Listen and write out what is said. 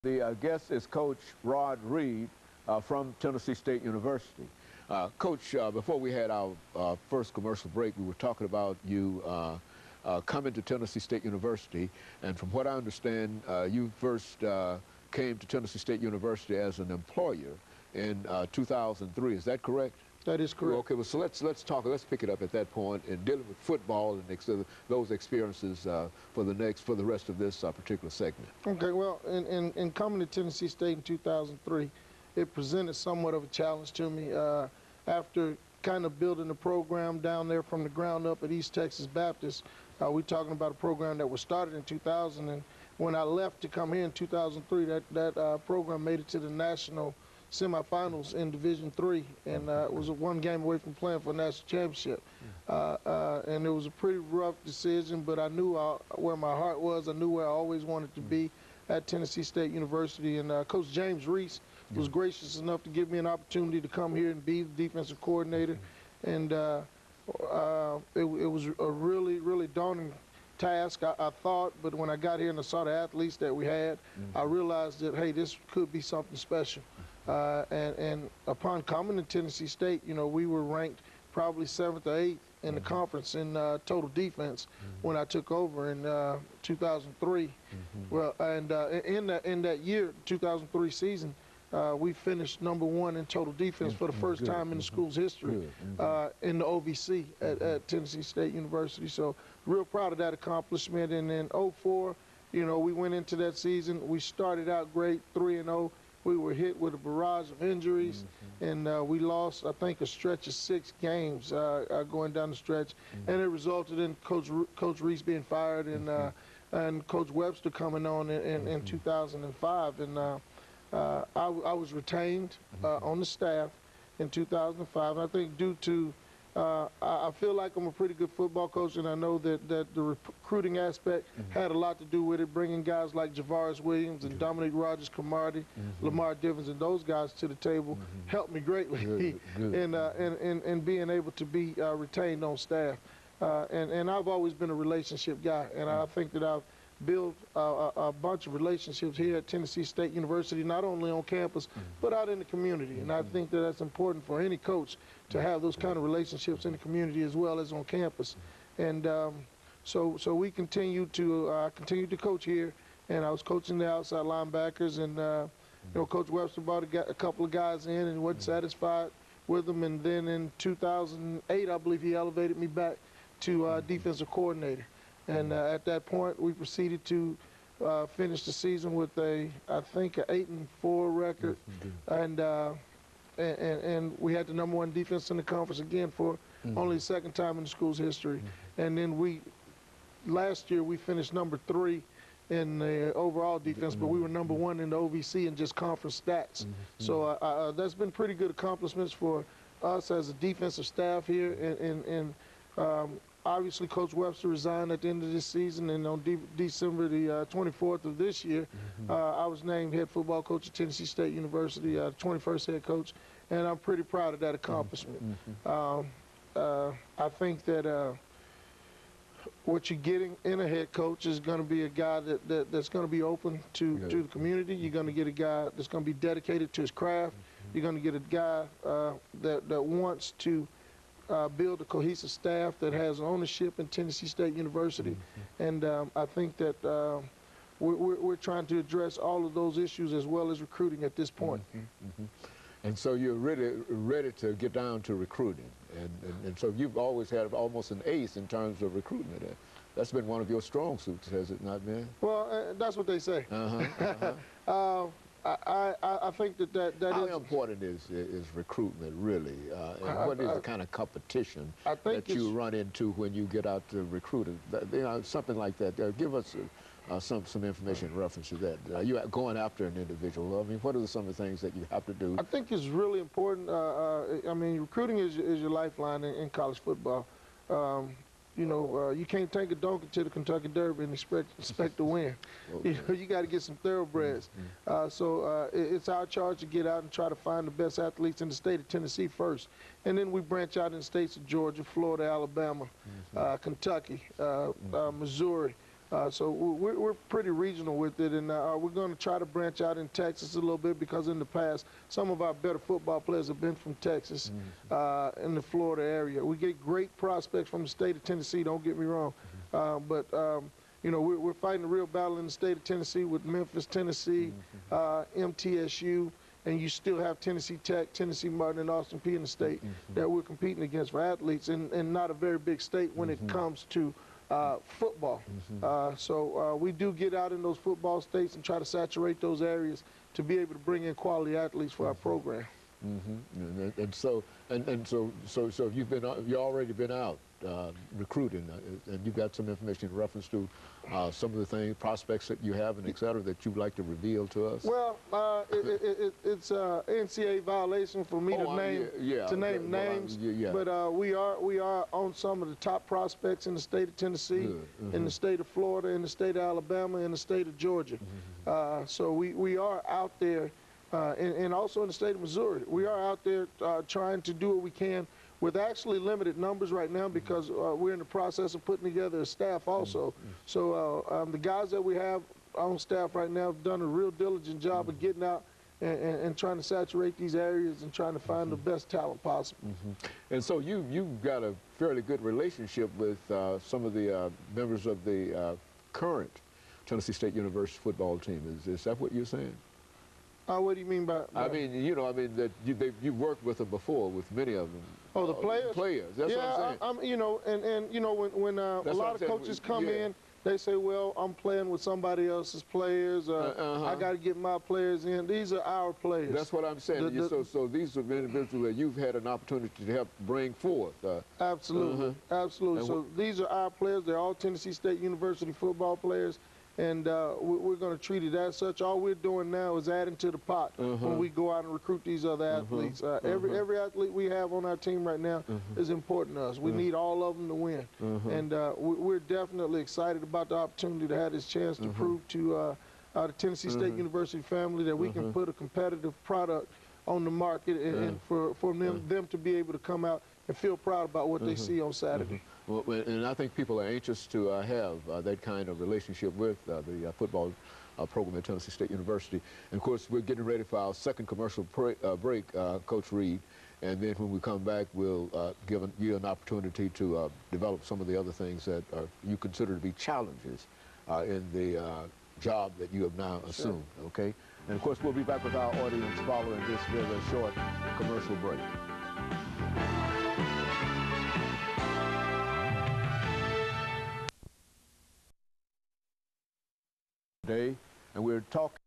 The guest is Coach RReed from Tennessee State University. Coach, before we had our first commercial break, we were talking about you coming to Tennessee State University, and from what I understand, you first came to Tennessee State University as an employer in 2003. Is that correct? That is correct. Okay, well, so let's talk. Let's pick it up at that point in dealing with football and those experiences for the rest of this particular segment. Okay, well, in coming to Tennessee State in 2003, it presented somewhat of a challenge to me. After kind of building the program down there from the ground up at East Texas Baptist, we're talking about a program that was started in 2000, and when I left to come here in 2003, that program made it to the national semifinals in Division III, and it was one game away from playing for a national championship. And it was a pretty rough decision, but I knew where my heart was. I knew where I always wanted to be at Tennessee State University. And Coach James Reese was gracious enough to give me an opportunity to come here and be the defensive coordinator. And it was a really, really daunting task, I thought, but when I got here and I saw the athletes that we had, I realized that, hey, this could be something special. And upon coming to Tennessee State, you know, we were ranked probably 7th or 8th in the conference in total defense when I took over in 2003. Well, and in that year, 2003 season, we finished #1 in total defense for the first time in the school's history in the OVC at Tennessee State University. So real proud of that accomplishment. And in 04, you know, we went into that season. We started out great, 3-0. We were hit with a barrage of injuries, and we lost, I think, a stretch of 6 games going down the stretch, and it resulted in Coach Reese being fired and Coach Webster coming on in 2005. And I was retained on the staff in 2005. I think due to I feel like I'm a pretty good football coach, and I know that the recruiting aspect had a lot to do with it, bringing guys like Javaris Williams and Dominique Rogers-Cromartie, Lamar Divins, and those guys to the table helped me greatly in being able to be retained on staff. And I've always been a relationship guy, and I think that I've built a bunch of relationships here at Tennessee State University, not only on campus, but out in the community. And I think that that's important for any coach to have those kind of relationships in the community as well as on campus. And so we continue to coach here, and I was coaching the outside linebackers, and you know, Coach Webster brought a couple of guys in and wasn't satisfied with them. And then in 2008, I believe he elevated me back to defensive coordinator. And at that point, we proceeded to finish the season with I think, an 8-4 record, and we had the #1 defense in the conference again for only the 2nd time in the school's history. And then last year we finished #3 in the overall defense, but we were #1 in the OVC in just conference stats. So that's been pretty good accomplishments for us as a defensive staff here. And obviously, Coach Webster resigned at the end of this season, and on December the 24th of this year, I was named head football coach at Tennessee State University, 21st head coach, and I'm pretty proud of that accomplishment. I think that what you're getting in a head coach is going to be a guy that's going to be open to the community. You're going to get a guy that's going to be dedicated to his craft. You're going to get a guy that wants to build a cohesive staff that has ownership in Tennessee State University. And I think that we're trying to address all of those issues as well as recruiting at this point. And so you're ready to get down to recruiting. And so you've always had almost an ace in terms of recruitment. That's been one of your strong suits, has it not been? Well, that's what they say. I think that How important is recruitment, really? And what is the kind of competition that you run into when you get out to recruit? You know, something like that. Give us some information in reference to that. You going after an individual. I mean, what are some of the things that you have to do? I think it's really important. I mean, recruiting is your lifeline in college football. You know, you can't take a donkey to the Kentucky Derby and expect to win. You know, you got to get some thoroughbreds. So it's our charge to get out and try to find the best athletes in the state of Tennessee first. And then we branch out in the states of Georgia, Florida, Alabama, Kentucky, Missouri, So we're pretty regional with it, and we're going to try to branch out in Texas a little bit, because in the past, some of our better football players have been from Texas, in the Florida area. We get great prospects from the state of Tennessee, don't get me wrong, but you know, we're fighting a real battle in the state of Tennessee with Memphis, Tennessee, MTSU, and you still have Tennessee Tech, Tennessee Martin, and Austin Peay in the state that we're competing against for athletes, and not a very big state when it comes to football. So we do get out in those football states and try to saturate those areas to be able to bring in quality athletes for our program. And so you've already been out recruiting, and you've got some information in reference to some of the things, prospects that you have, and et cetera, that you'd like to reveal to us. Well, it's NCAA violation for me to name names, but we are on some of the top prospects in the state of Tennessee, in the state of Florida, in the state of Alabama, and the state of Georgia. So we are out there. And also in the state of Missouri. We are out there trying to do what we can with actually limited numbers right now, because we're in the process of putting together a staff also. So the guys that we have on staff right now have done a real diligent job of getting out and trying to saturate these areas and trying to find the best talent possible. And so you've got a fairly good relationship with some of the members of the current Tennessee State University football team. Is that what you're saying? What do you mean by? I mean, you know, I mean that you've worked with them before, with many of them. Oh, the players. Players. That's what I'm saying. You know, and you know, when a lot of coaches come in, they say, well, I'm playing with somebody else's players. I got to get my players in. These are our players. That's what I'm saying. So these are individuals that you've had an opportunity to help bring forth. Absolutely, absolutely. So these are our players. They're all Tennessee State University football players. And we're going to treat it as such. All we're doing now is adding to the pot when we go out and recruit these other athletes. Every athlete we have on our team right now is important to us. We need all of them to win. And we're definitely excited about the opportunity to have this chance to prove to the Tennessee State University family that we can put a competitive product on the market, and for them to be able to come out and feel proud about what they see on Saturday. Well, and I think people are anxious to have that kind of relationship with the football program at Tennessee State University. And of course, we're getting ready for our second commercial break, Coach Reed. And then when we come back, we'll give you an opportunity to develop some of the other things that you consider to be challenges in the job that you have now assumed, okay? And of course, we'll be back with our audience following this very short commercial break. Today, and we're talking